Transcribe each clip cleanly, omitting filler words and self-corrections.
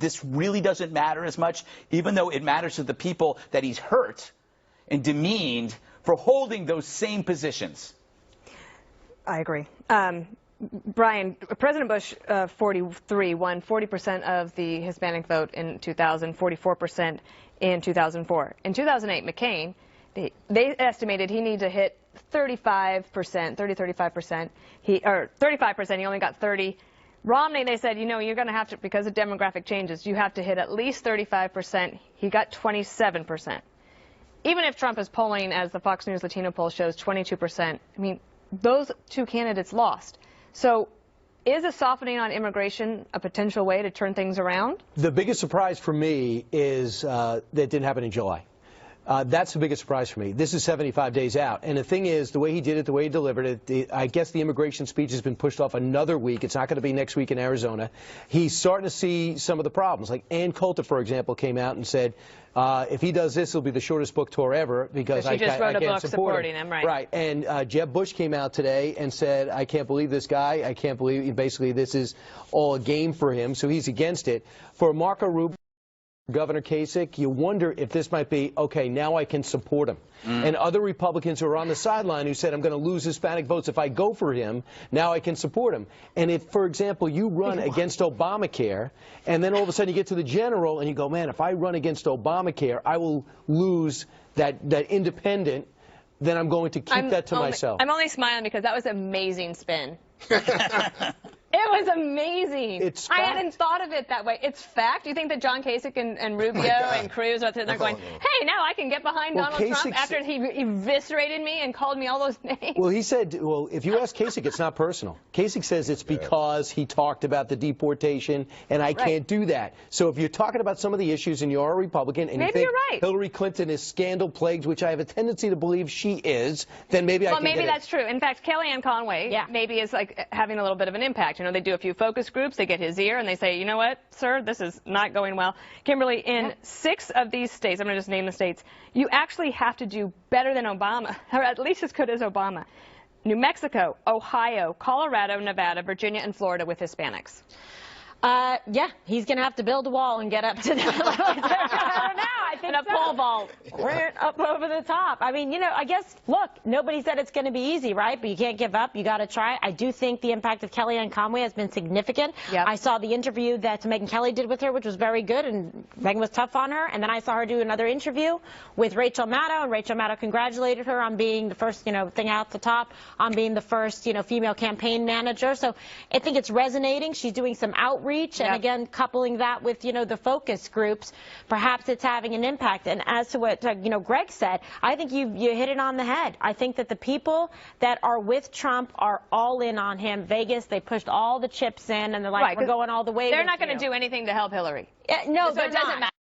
this really doesn't matter as much, even though it matters to the people that he's hurt and demeaned for holding those same positions? I agree. Brian, President Bush, 43, won 40% of the Hispanic vote in 2000, 44% in 2004. In 2008, McCain, they estimated he needed to hit 35%, 35%. Or 35%, he only got 30. Romney, they said, you know, you're going to have to, because of demographic changes, you have to hit at least 35%. He got 27%. Even if Trump is polling, as the Fox News Latino poll shows, 22%, I mean, those two candidates lost. So is a softening on immigration a potential way to turn things around? The biggest surprise for me is that it didn't happen in July. That's the biggest surprise for me. This is 75 days out. And the thing is, the way he did it, the way he delivered it, I guess the immigration speech has been pushed off another week. It's not going to be next week in Arizona. He's starting to see some of the problems. Like Ann Coulter, for example, came out and said, if he does this, it'll be the shortest book tour ever because I can't support him. Right. And Jeb Bush came out today and said, I can't believe this guy. I can't believe, basically, this is all a game for him. So he's against it. For Marco Rubio, Governor Kasich, you wonder if this might be, okay, now I can support him. And other Republicans who are on the sideline who said, I'm going to lose Hispanic votes if I go for him, now I can support him. And if, for example, you run against Obamacare, and then all of a sudden you get to the general and you go, man, if I run against Obamacare, I will lose that independent, then I'm going to keep that to myself. I'm only smiling because that was an amazing spin. It was amazing. I hadn't thought of it that way. It's fact. You think that John Kasich and Rubio and Cruz are sitting there going, hey, now I can get behind Donald Trump after he eviscerated me and called me all those names? Well, he said, well, if you ask Kasich, it's not personal. Kasich says it's because he talked about the deportation, and I can't do that. So if you're talking about some of the issues and you're a Republican and you think Hillary Clinton is scandal-plagued, which I have a tendency to believe she is, then maybe I can get it. Well, maybe that's true. In fact, Kellyanne Conway maybe is like having a little bit of an impact. You know, they do a few focus groups, they get his ear, and they say, you know what, sir, this is not going well. Kimberly, in 6 of these states, I'm going to just name the states, you actually have to do better than Obama, or at least as good as Obama. New Mexico, Ohio, Colorado, Nevada, Virginia, and Florida with Hispanics. Yeah, he's going to have to build a wall and get up to that. I think a pole vault. We're up over the top. I mean, you know, I guess, look, nobody said it's going to be easy, right? But you can't give up. You got to try. I do think the impact of Kellyanne Conway has been significant. I saw the interview that Megyn Kelly did with her, which was very good, and Megyn was tough on her. And then I saw her do another interview with Rachel Maddow, and Rachel Maddow congratulated her on being the first, you know, thing out the top, on being the first, you know, female campaign manager. So I think it's resonating. She's doing some outreach, and again, coupling that with, you know, the focus groups, perhaps it's having an impact. And as to what, you know, Greg said, I think you hit it on the head. I think that the people that are with Trump are all in on him. Vegas, they pushed all the chips in, and they're like, we're going all the way. They're not going to do anything to help Hillary. No, so it doesn't matter.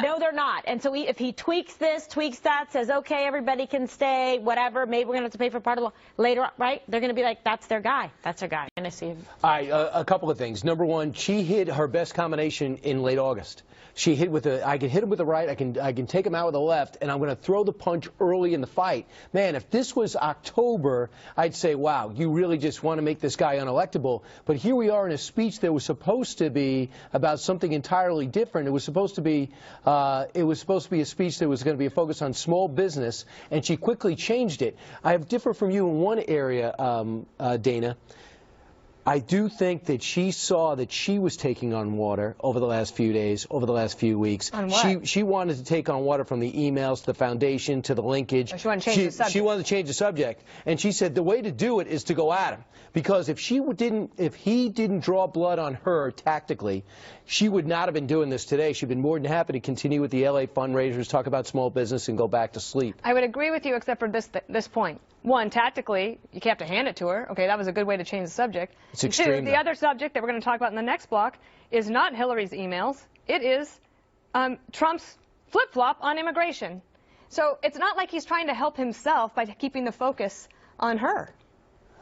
No, they're not. And so if he tweaks this, tweaks that, says, okay, everybody can stay, whatever, maybe we're going to have to pay for part of the later on, right? They're going to be like, that's their guy. That's their guy. And I see. All right, a couple of things. Number one, she hit her best combination in late August. She hit with I can hit him with the right, I can take him out with the left, and I'm going to throw the punch early in the fight. Man, if this was October, I'd say, wow, you really just want to make this guy unelectable. But here we are in a speech that was supposed to be about something entirely different. It was supposed to be a speech that was going to be a focus on small business, and she quickly changed it. I have differed from you in one area, Dana. I do think that she saw that she was taking on water over the last few days, over the last few weeks. On what? She wanted to take on water from the emails to the foundation to the linkage. She wanted to change the subject. She wanted to change the subject, and she said the way to do it is to go at him, because if he didn't draw blood on her tactically, she would not have been doing this today. She'd been more than happy to continue with the LA fundraisers, talk about small business, and go back to sleep. I would agree with you, except for this point. One, tactically, you have to hand it to her. Okay, that was a good way to change the subject. It's extreme. Two, the other subject that we're going to talk about in the next block is not Hillary's emails. It is Trump's flip-flop on immigration. So it's not like he's trying to help himself by keeping the focus on her.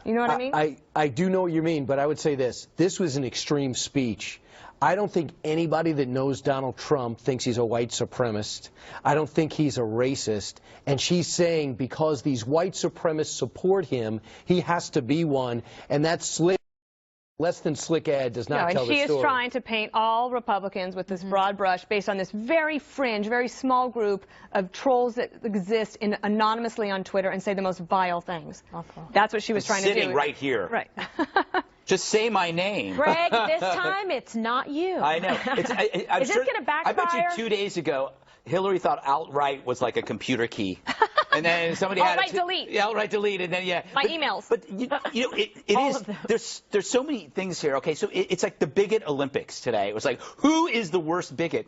You know what I mean? I do know what you mean, but I would say this. This was an extreme speech. I don't think anybody that knows Donald Trump thinks he's a white supremacist. I don't think he's a racist. And she's saying because these white supremacists support him, he has to be one. And that's Less than slick ad does not tell the story. And she is trying to paint all Republicans with this broad brush based on this very fringe, very small group of trolls that exist anonymously on Twitter and say the most vile things. Awful. That's what she was trying to do. Sitting right here. Right. Just say my name. Greg, this time it's not you. I know. Is this going to backfire? I bet you 2 days ago, Hillary thought alt-right was like a computer key. And then somebody had alt-right delete. Yeah, alt-right delete, and then my emails. But you know, it is. There's so many things here. Okay, so it's like the bigot Olympics today. It was like, who is the worst bigot?